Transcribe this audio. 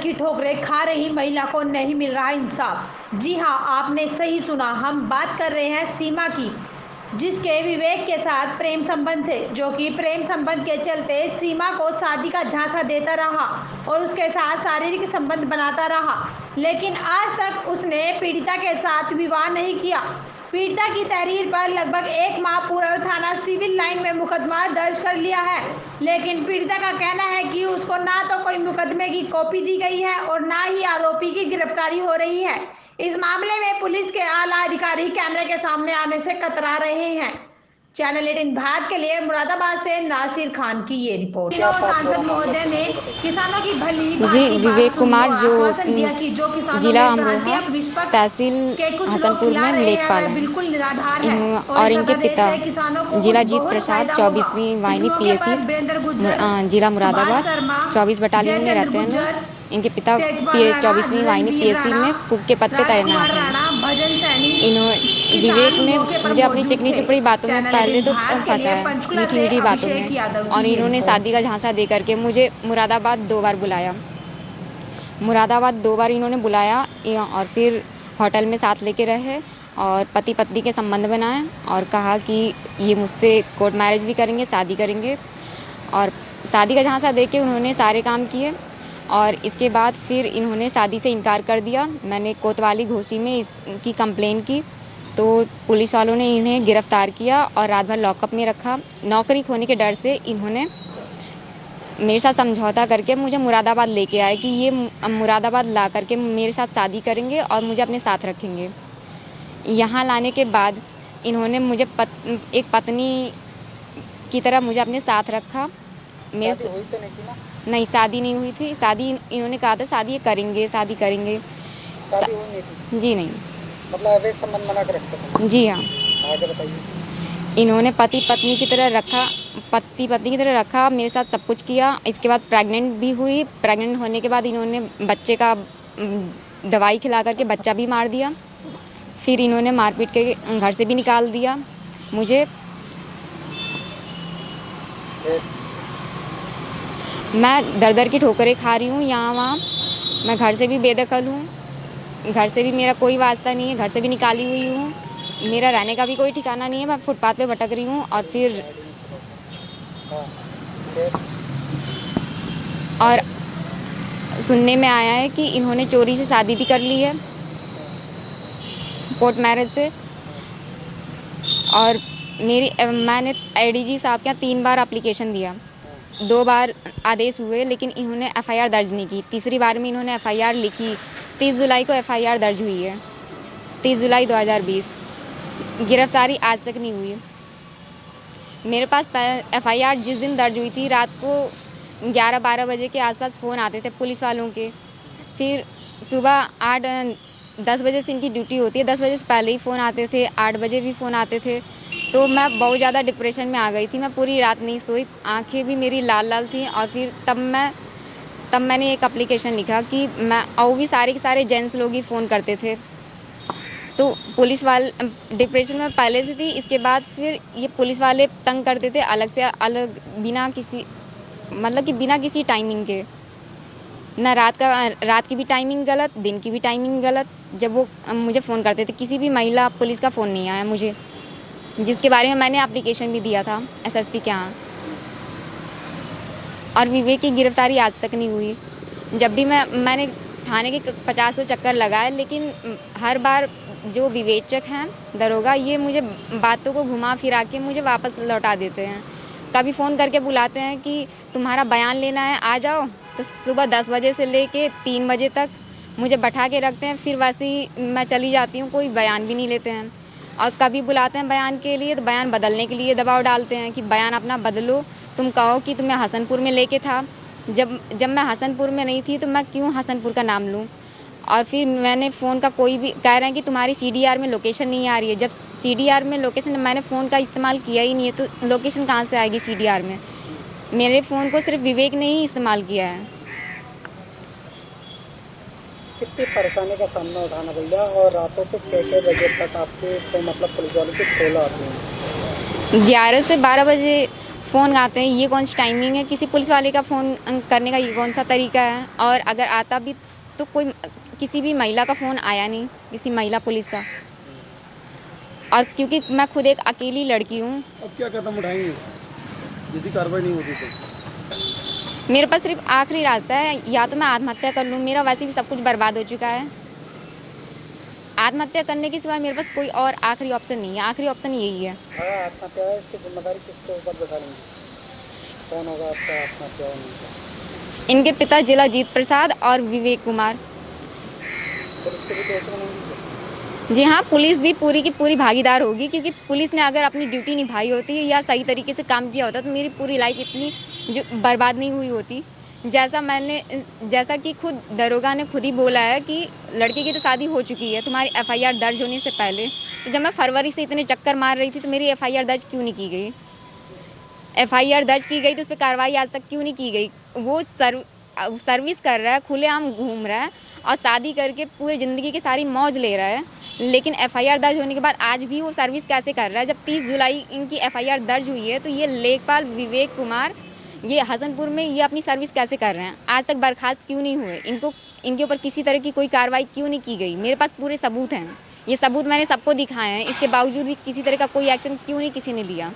की ठोकरें खा रही महिला को नहीं मिल रहा इंसाफ। जी हां, आपने सही सुना। हम बात कर रहे हैं सीमा की, जिसके विवेक के साथ प्रेम संबंध थे, जो कि प्रेम संबंध के चलते सीमा को शादी का झांसा देता रहा और उसके साथ शारीरिक संबंध बनाता रहा, लेकिन आज तक उसने पीड़िता के साथ विवाह नहीं किया। पीड़िता की तहरीर पर लगभग 1 माह पूर्व थाना सिविल लाइन में मुकदमा दर्ज कर लिया है, लेकिन पीड़िता का कहना है कि उसको ना तो कोई मुकदमे की कॉपी दी गई है और ना ही आरोपी की गिरफ्तारी हो रही है। इस मामले में पुलिस के आला अधिकारी कैमरे के सामने आने से कतरा रहे हैं। चैनल 18 भारत के लिए मुरादाबाद से नासिर खान की ये रिपोर्ट। सांसद महोदय ने किसानों की भली जी, भांति बात विवेक सुनी कुमार और जो आश्वासन दिया कि जो किसानों जिला में भ्रांति अमरोहा अब विपक्ष तहसील के कुछ लोग हसनपुर खिला में रहे हैं लेखपाल वह हैं। बिल्कुल निराधार है और इस इनके अध्यादेश पिता से किसानों को जिला जीत बहुत प्रसाद फायदा होगा। 24वीं इस वाहिनी मौके पीएसी पर वीरेंद्र गुज्जर, जिला सुभाष मुरादाबाद शर्मा, 24 बटालियन में जयचंद रहते हैं। गुज्जर, इनके पिता तेजपाल राणा, 24वीं वाहिनी रणवीर पीएसी राणा, में कुक के पद पे राजकुमार तैनात हैं। राणा, भजन सैनी, विवेक किसान ने मौके पर मुझे अपनी मौजूद चिकनी थे। चुपड़ी बातों में चैनल पहले 18 तो भारत के लिए फंसाया, पंचकुला मीठी से मीठी बातों अभिषेक में, यादव और की ये इन्होंने रिपोर्ट। शादी का झांसा दे करके मुझे मुरादाबाद 2 बार बुलाया। मुरादाबाद 2 बार इन्होंने बुलाया और फिर होटल में साथ लेके रहे और पति पत्नी के संबंध बनाए और कहा कि ये मुझसे कोर्ट मैरिज भी करेंगे, शादी करेंगे, और शादी का झांसा दे के उन्होंने सारे काम किए। और इसके बाद फिर इन्होंने शादी से इनकार कर दिया। मैंने कोतवाली घोसी में इसकी कंप्लेन की तो पुलिस वालों ने इन्हें गिरफ्तार किया और रात भर लॉकअप में रखा। नौकरी खोने के डर से इन्होंने मेरे साथ समझौता करके मुझे मुरादाबाद लेके आए कि ये मुरादाबाद ला करके मेरे साथ शादी करेंगे और मुझे अपने साथ रखेंगे। यहाँ लाने के बाद इन्होंने मुझे एक पत्नी की तरह मुझे अपने साथ रखा। मेरे शादी हुई तो नहीं थी ना? नहीं, शादी नहीं हुई थी। शादी इन्होंने कहा था शादी ये करेंगे, शादी करेंगे। शादी हुई नहीं थी? जी नहीं। मतलब अवैध संबंध बना के रखते थे? जी हाँ। आगे बताइए। इन्होंने पति पत्नी की तरह रखा, पति पत्नी की तरह रखा, मेरे साथ सब कुछ किया। इसके बाद प्रेग्नेंट भी हुई। प्रेग्नेंट होने के बाद इन्होंने बच्चे का दवाई खिला करके बच्चा भी मार दिया। फिर इन्होंने मारपीट के घर से भी निकाल दिया मुझे। मैं दर दर की ठोकरें खा रही हूँ यहाँ वहाँ। मैं घर से भी बेदखल हूँ, घर से भी मेरा कोई वास्ता नहीं है, घर से भी निकाली हुई हूँ। मेरा रहने का भी कोई ठिकाना नहीं है। मैं फुटपाथ पे भटक रही हूँ। और फिर और सुनने में आया है कि इन्होंने चोरी से शादी भी कर ली है, कोर्ट मैरिज से। और मैंने एडीजी साहब के यहाँ 3 बार एप्लीकेशन दिया, 2 बार आदेश हुए, लेकिन इन्होंने एफआईआर दर्ज नहीं की। तीसरी बार में इन्होंने एफआईआर लिखी। 30 जुलाई को एफआईआर दर्ज हुई है, 30 जुलाई 2020। गिरफ्तारी आज तक नहीं हुई। मेरे पास एफआईआर जिस दिन दर्ज हुई थी, रात को 11-12 बजे के आसपास फ़ोन आते थे पुलिस वालों के। फिर सुबह 8-10 बजे से इनकी ड्यूटी होती है, 10 बजे से पहले ही फ़ोन आते थे, 8 बजे भी फ़ोन आते थे। तो मैं बहुत ज़्यादा डिप्रेशन में आ गई थी। मैं पूरी रात नहीं सोई, आँखें भी मेरी लाल लाल थी। और फिर तब मैंने एक एप्लीकेशन लिखा कि और वो भी सारे के सारे जेंट्स लोग ही फ़ोन करते थे। तो पुलिस वाले डिप्रेशन में पहले से थी। इसके बाद फिर ये पुलिस वाले तंग करते थे अलग से अलग, बिना किसी मतलब कि बिना किसी टाइमिंग के। ना रात की भी टाइमिंग गलत, दिन की भी टाइमिंग गलत। जब वो मुझे फ़ोन करते थे, किसी भी महिला पुलिस का फ़ोन नहीं आया मुझे, जिसके बारे में मैंने एप्लीकेशन भी दिया था एसएसपी के यहाँ। और विवेक की गिरफ्तारी आज तक नहीं हुई। जब भी मैंने थाने के 50 चक्कर लगाए, लेकिन हर बार जो विवेचक हैं दरोगा, ये मुझे बातों को घुमा फिरा के मुझे वापस लौटा देते हैं। कभी फ़ोन करके बुलाते हैं कि तुम्हारा बयान लेना है, आ जाओ। तो सुबह 10 बजे से लेके 3 बजे तक मुझे बैठा के रखते हैं। फिर वैसे ही मैं चली जाती हूँ, कोई बयान भी नहीं लेते हैं। और कभी बुलाते हैं बयान के लिए तो बयान बदलने के लिए दबाव डालते हैं कि बयान अपना बदलो। तुम कहो कि तुम्हें हसनपुर में लेके था, जब मैं हसनपुर में नहीं थी तो मैं क्यों हसनपुर का नाम लूँ। और फिर मैंने फ़ोन का कोई भी कह रहे हैं कि तुम्हारी सीडीआर में लोकेशन नहीं आ रही है। जब सीडीआर में लोकेशन, मैंने फ़ोन का इस्तेमाल किया ही नहीं है, तो लोकेशन कहाँ से आएगी सीडीआर में। मेरे फ़ोन को सिर्फ विवेक ने ही इस्तेमाल किया है। कितनी परेशानी का सामना उठाना पड़ा और रातों को क्या बजे तक आपके तो मतलब पुलिस वालों की कॉल आती है? 11 से 12 बजे फ़ोन आते हैं, ये कौन सी टाइमिंग है? किसी पुलिस वाले का फ़ोन करने का ये कौन सा तरीका है? और अगर आता भी तो कोई किसी भी महिला का फ़ोन आया नहीं, किसी महिला पुलिस का। और क्योंकि मैं खुद एक अकेली लड़की हूँ, अब क्या कदम उठाएंगे यदि कार्रवाई नहीं होती तो? मेरे पास सिर्फ आखिरी रास्ता है, या तो मैं आत्महत्या कर लूँ, मेरा वैसे भी सब कुछ बर्बाद हो चुका है। आत्महत्या करने के सिवाय मेरे पास कोई और आखिरी ऑप्शन नहीं है, आखिरी ऑप्शन यही है। हाँ, आत्महत्या है, इसकी जिम्मेदारी किसके ऊपर बैठा लेंगे? कौन होगा आपका आत्महत्या होने का? इनके पिता जिलाजीत प्रसाद और विवेक कुमार। पुलिस के भी दोष बनेंगे? जी हाँ, पुलिस भी पूरी की पूरी भागीदार होगी, क्योंकि पुलिस ने अगर अपनी ड्यूटी निभाई होती या सही तरीके से काम किया होता तो मेरी पूरी लाइफ इतनी जो बर्बाद नहीं हुई होती। जैसा कि खुद दरोगा ने खुद ही बोला है कि लड़की की तो शादी हो चुकी है तुम्हारी एफआईआर दर्ज होने से पहले। तो जब मैं फरवरी से इतने चक्कर मार रही थी तो मेरी एफआईआर दर्ज क्यों नहीं की गई? एफआईआर दर्ज की गई तो उस पर कार्रवाई आज तक क्यों नहीं की गई? वो सर्विस कर रहा है, खुलेआम घूम रहा है और शादी करके पूरी ज़िंदगी की सारी मौज ले रहा है, लेकिन एफआईआर दर्ज होने के बाद आज भी वो सर्विस कैसे कर रहा है? जब 30 जुलाई इनकी एफआईआर दर्ज हुई है तो ये लेखपाल विवेक कुमार ये हसनपुर में ये अपनी सर्विस कैसे कर रहे हैं? आज तक बर्खास्त क्यों नहीं हुए? इनके ऊपर किसी तरह की कोई कार्रवाई क्यों नहीं की गई? मेरे पास पूरे सबूत हैं, ये सबूत मैंने सबको दिखाए हैं, इसके बावजूद भी किसी तरह का कोई एक्शन क्यों नहीं किसी ने लिया?